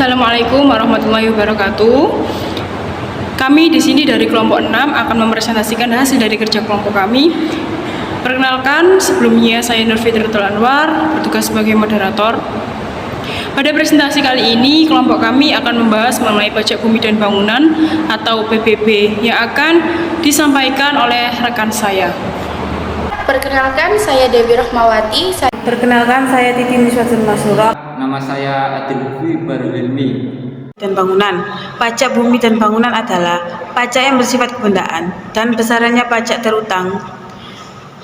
Assalamualaikum warahmatullahi wabarakatuh. Kami di sini dari kelompok 6 akan mempresentasikan hasil dari kerja kelompok kami. Perkenalkan, sebelumnya saya Nur Fitriatul Anwar, bertugas sebagai moderator. Pada presentasi kali ini, kelompok kami akan membahas mengenai pajak bumi dan bangunan atau PBB yang akan disampaikan oleh rekan saya. Perkenalkan, saya Dewi Rahmawati. Perkenalkan, saya Titi Niswatul Masura. Nama saya Adil Lutfi Barul Ilmi. Dan bangunan. Pajak bumi dan bangunan adalah pajak yang bersifat kebendaan dan besarannya pajak terutang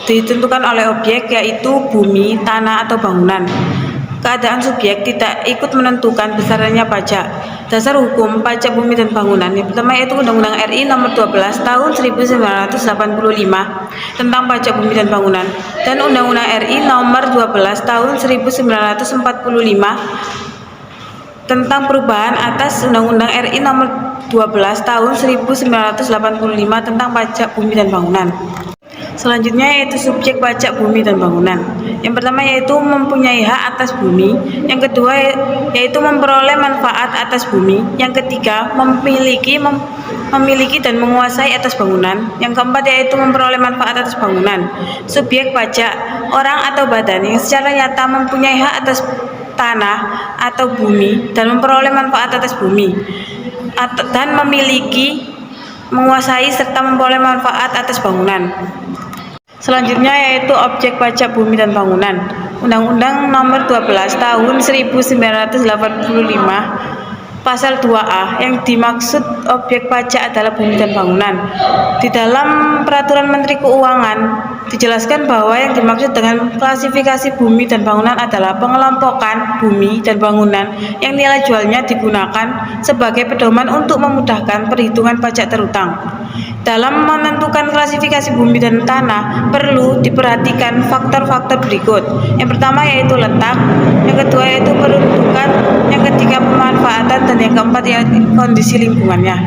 ditentukan oleh objek, yaitu bumi, tanah, atau bangunan. Keadaan subjek tidak ikut menentukan besarannya pajak. Dasar hukum pajak bumi dan bangunan yang pertama yaitu Undang-Undang RI Nomor 12 Tahun 1985 tentang pajak bumi dan bangunan, dan Undang-Undang RI Nomor 12 Tahun 1945 tentang perubahan atas Undang-Undang RI Nomor 12 Tahun 1985 tentang pajak bumi dan bangunan. Selanjutnya yaitu subjek pajak bumi dan bangunan. Yang pertama yaitu mempunyai hak atas bumi. Yang kedua yaitu memperoleh manfaat atas bumi. Yang ketiga memiliki dan menguasai atas bangunan. Yang keempat yaitu memperoleh manfaat atas bangunan. Subjek pajak orang atau badan yang secara nyata mempunyai hak atas tanah atau bumi dan memperoleh manfaat atas bumi dan memiliki, menguasai serta memperoleh manfaat atas bangunan. Selanjutnya yaitu objek pajak bumi dan bangunan. Undang-Undang Nomor 12 Tahun 1985 Pasal 2A yang dimaksud objek pajak adalah bumi dan bangunan. Di dalam Peraturan Menteri Keuangan dijelaskan bahwa yang dimaksud dengan klasifikasi bumi dan bangunan adalah pengelompokan bumi dan bangunan yang nilai jualnya digunakan sebagai pedoman untuk memudahkan perhitungan pajak terutang. Dalam menentukan klasifikasi bumi dan tanah perlu diperhatikan faktor-faktor berikut. Yang pertama yaitu letak, yang kedua yaitu peruntukan, yang ketiga pemanfaatan, dan yang keempat yaitu kondisi lingkungannya.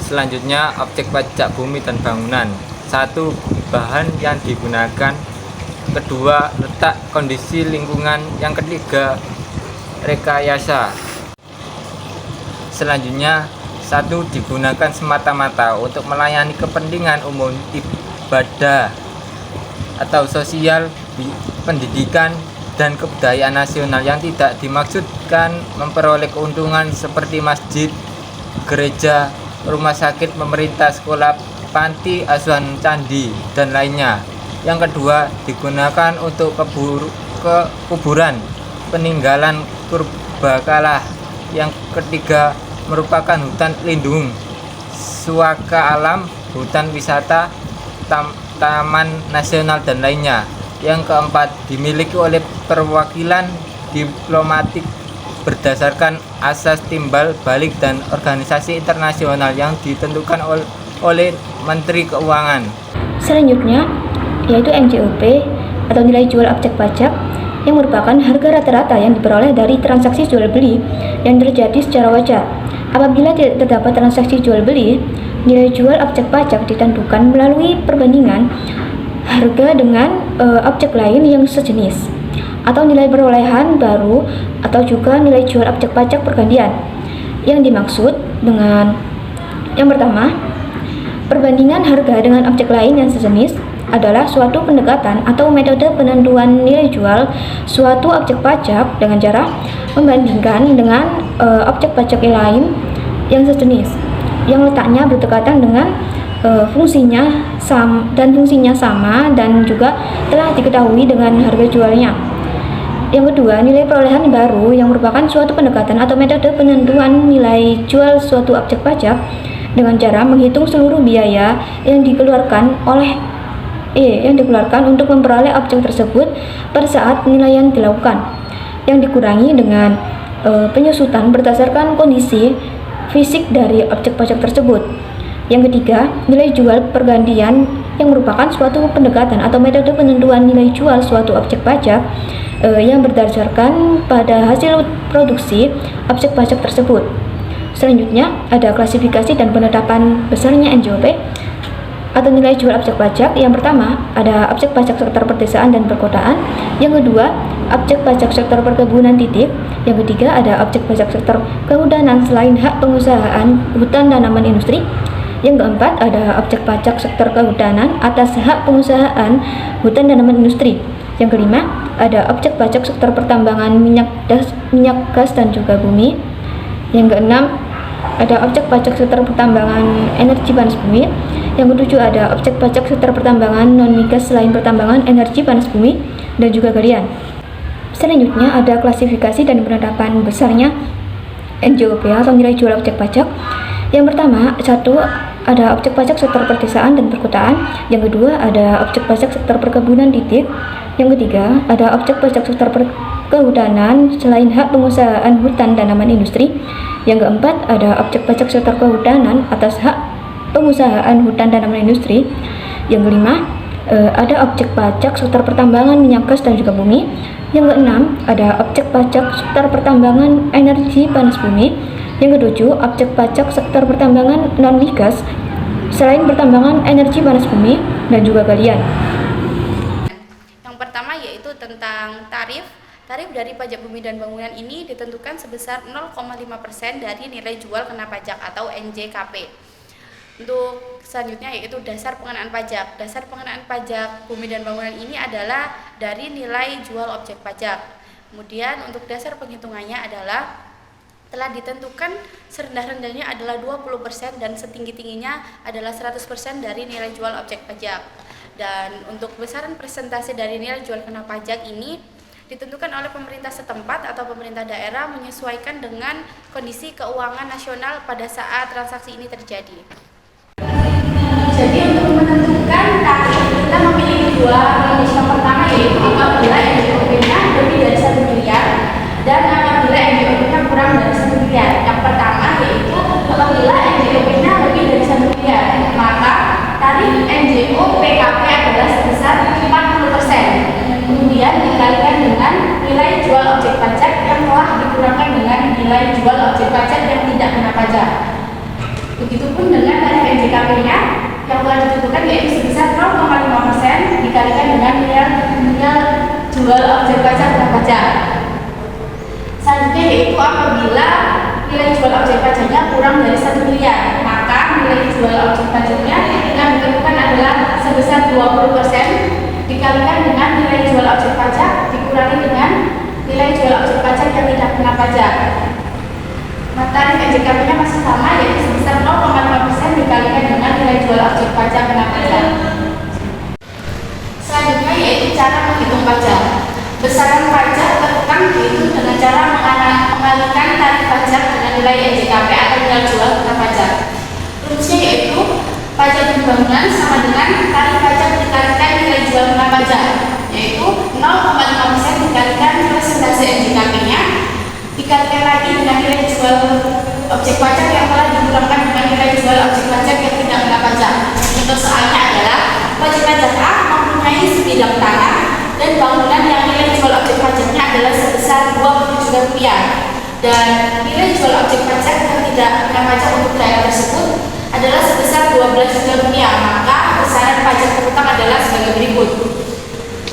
Selanjutnya, objek pajak bumi dan bangunan. 1. Bahan yang digunakan. 2. Letak, kondisi lingkungan. Yang ketiga, rekayasa. Selanjutnya, 1. Digunakan semata-mata untuk melayani kepentingan umum, ibadah atau sosial, pendidikan, dan kebudayaan nasional yang tidak dimaksudkan memperoleh keuntungan seperti masjid, gereja, rumah sakit pemerintah, sekolah, panti asuhan, candi, dan lainnya. Yang kedua, digunakan untuk kuburan, peninggalan purbakala. Yang ketiga, merupakan hutan lindung, suaka alam, hutan wisata, taman nasional, dan lainnya. Yang keempat, dimiliki oleh perwakilan diplomatik berdasarkan asas timbal balik dan organisasi internasional yang ditentukan oleh Menteri Keuangan. Selanjutnya yaitu NJOP atau nilai jual objek pajak, yang merupakan harga rata-rata yang diperoleh dari transaksi jual beli yang terjadi secara wajar. Apabila tidak terdapat transaksi jual beli, nilai jual objek pajak ditentukan melalui perbandingan harga dengan objek lain yang sejenis, atau nilai perolehan baru, atau juga nilai jual objek pajak pergantian. Yang dimaksud dengan yang pertama, perbandingan harga dengan objek lain yang sejenis adalah suatu pendekatan atau metode penentuan nilai jual suatu objek pajak dengan cara membandingkan dengan objek pajak lain yang sejenis yang letaknya berdekatan dengan fungsinya sama dan juga telah diketahui dengan harga jualnya. Yang kedua, nilai perolehan baru yang merupakan suatu pendekatan atau metode penentuan nilai jual suatu objek pajak dengan cara menghitung seluruh biaya yang dikeluarkan untuk memperoleh objek tersebut pada saat penilaian dilakukan, yang dikurangi dengan penyusutan berdasarkan kondisi fisik dari objek pajak tersebut. Yang ketiga, nilai jual pergantian yang merupakan suatu pendekatan atau metode penentuan nilai jual suatu objek pajak yang berdasarkan pada hasil produksi objek pajak tersebut. Selanjutnya, ada klasifikasi dan penetapan besarnya NJOP atau nilai jual objek pajak. Yang pertama, ada objek pajak sektor perdesaan dan perkotaan. Yang kedua, objek pajak sektor perkebunan titik. Yang ketiga ada objek pajak sektor kehutanan selain hak pengusahaan hutan tanaman industri. Yang keempat ada objek pajak sektor kehutanan atas hak pengusahaan hutan tanaman industri. Yang kelima ada objek pajak sektor pertambangan minyak gas dan juga bumi. Yang keenam ada objek pajak sektor pertambangan energi panas bumi. Yang ketujuh ada objek pajak sektor pertambangan non migas selain pertambangan energi panas bumi dan juga galian. Selanjutnya ada klasifikasi dan penetapan besarnya NJOP atau nilai jual objek pajak. Yang pertama, satu ada objek pajak sektor perdesaan dan perkotaan. Yang kedua ada objek pajak sektor perkebunan titik. Yang ketiga ada objek pajak sektor kehutanan selain hak pengusahaan hutan tanaman industri. Yang keempat ada objek pajak sektor kehutanan atas hak pengusahaan hutan tanaman industri. Yang kelima ada objek pajak sektor pertambangan minyak gas dan juga bumi. Yang keenam ada objek pajak sektor pertambangan energi panas bumi. Yang ketujuh objek pajak sektor pertambangan non migas selain pertambangan energi panas bumi dan juga galian. Yang pertama yaitu tentang tarif. Tarif dari pajak bumi dan bangunan ini ditentukan sebesar 0,5% dari nilai jual kena pajak atau NJKP. Untuk selanjutnya yaitu dasar pengenaan pajak. Dasar pengenaan pajak bumi dan bangunan ini adalah dari nilai jual objek pajak. Kemudian untuk dasar penghitungannya adalah telah ditentukan serendah-rendahnya adalah 20% dan setinggi-tingginya adalah 100% dari nilai jual objek pajak. Dan untuk besaran persentase dari nilai jual kena pajak ini ditentukan oleh pemerintah setempat atau pemerintah daerah menyesuaikan dengan kondisi keuangan nasional pada saat transaksi ini terjadi. Jadi untuk menentukan tarif kita memiliki dua rumus. Yang pertama yaitu apabila NJOP-nya lebih dari 1 miliar dan apabila NJOP-nya kurang dari 1 miliar. Yang pertama yaitu apabila NJOP-nya lebih dari 1 miliar, maka tarif NJOPKP adalah sebesar 40%. Kemudian dikalikan dengan nilai jual objek pajak yang telah dikurangkan dengan nilai jual objek pajak yang tidak kena pajak. Begitupun dengan tarif NJKP-nya yang telah ditentukan yaitu sebesar 0,5% dikalikan dengan nilai jual objek pajak kena pajak. Selanjutnya yaitu apabila nilai jual objek pajaknya kurang dari 1 miliar, maka nilai jual objek pajaknya yang ditentukan adalah sebesar 20% dikalikan dengan nilai jual objek pajak dikurangi dengan nilai jual objek pajak yang tidak kena pajak. Tarif NJKP-nya masih sama yaitu sebesar 0,5% dikalikan dengan nilai jual objek pajak kena pajak. Selanjutnya yaitu cara menghitung pajak. Besaran pajak terutang dihitung dengan cara mengalihkan tarif pajak dengan nilai NJKP atau nilai jual kena pajak. Rumusnya yaitu pajak bangunan sama dengan tarif pajak dikalikan nilai jual kena pajak, yaitu 0,5% dikalikan persentase NJKP-nya dikalikan lagi dengan nilai jual objek pajak yang telah dikurangkan dengan nilai jual objek pajak yang tidak kena pajak. Untuk soalnya adalah wajib pajak A mempunyai sebidang tanah dan bangunan yang nilai jual objek pajaknya adalah sebesar 20 juta rupiah dan nilai jual objek pajak yang tidak kena pajak untuk daerah tersebut adalah sebesar 12 juta rupiah. Maka besaran pajak terutang adalah sebagai berikut.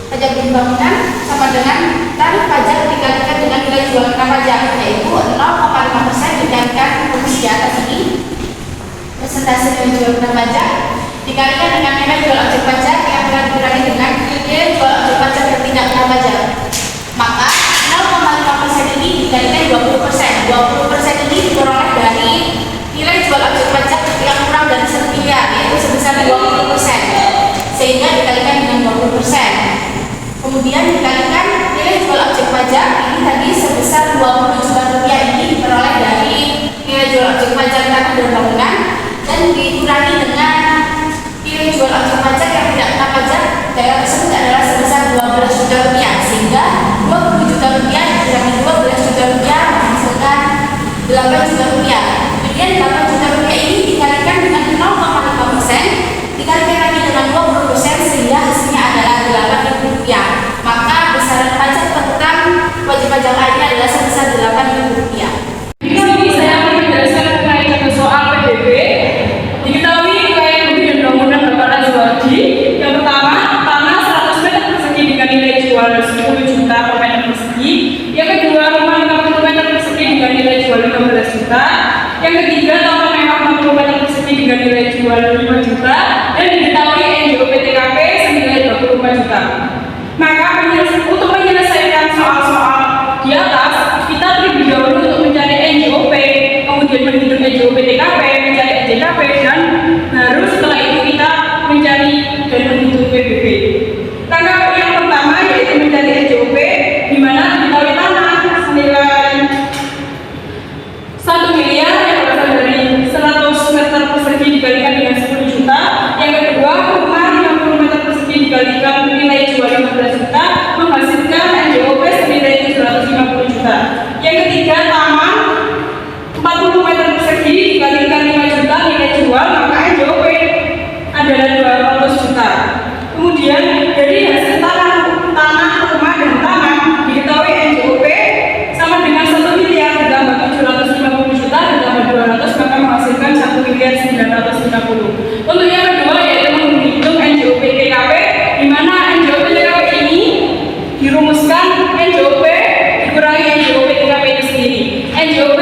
Pajak bumi bangunan sama dengan tarif pajak dikalikan dengan nilai jual kena pajak, yaitu 0,5% dikalikan rumus di atas ini persentase nilai jual kena pajak dikalikan dengan nilai jual objek pajak yang telah dikurangi dengan nilai jual objek pajak yang tidak kena pajak. Maka 0,5% ini dikalikan 20%. 20% ini diperoleh dari nilai jual objek pajak yang kurang dari 1 miliar, yaitu sebesar 20%, sehingga dikalikan dengan 20%. Kemudian dikalikan nilai jual objek pajak ini tadi sebesar 20 juta rupiah ini diperoleh dari nilai jual objek pajak tanah dan bangunan dan dikurangi dengan nilai jual objek pajak yang tidak kena pajak daerah tersebut adalah sebesar 12 juta rupiah, sehingga 20 juta rupiah dikurangi 12 juta rupiah menghasilkan 8 juta rupiah. Kemudian 8 juta rupiah ini dikalikan dengan 0,5% dikalikan lagi dengan 20% sehingga hasilnya adalah 8.000 rupiah. Maka besaran pajak terutang wajib pajak lainnya adalah sebesar 8.000 rupiah. Di sini saya akan menjelaskan mengenai soal PDB. Diketahui kekayaan bumi dan bangunan Bapak Razwadi. Yang pertama, tanah 100 meter persegi dengan nilai jual 10 juta per meter persegi. Yang kedua, rumah 50 meter juta. Yang ketiga, taman mewah 60 meter persegi dengan nilai jual 5 juta dan diketahui NJOP TKP senilai 24 juta. Maka untuk menyelesaikan soal-soal di atas, kita terlebih dahulu untuk mencari NJOP, kemudian menghitung NJOP TKP, mencari NJKP, dan baru setelah itu kita mencari dan menghitung PBB. Langkah yang pertama yaitu mencari NJOP, di mana diketahui tanah senilai 1 miliar yang berasal dari 100 meter persegi dikalikan dengan 10 juta. Yang kedua, rumah 50 meter persegi dikalikan nilai jual 15 juta menghasilkan NJOP senilai 750 juta. Yang ketiga, taman 40 meter persegi dikalikan 5 juta nilai jual, maka NJOP adalah 200 juta. Kemudian dari hasil tanah, rumah dan taman diketahui NJOP sama dengan 1 miliar ditambah 750 juta ditambah 200 maka menghasilkan 1 miliar 950. Untuk yang kedua yaitu menghitung NJOP TKP, di mana NJOP TKP ini dirumuskan NJOP dikurangi NJOP TKP itu sendiri. NJOP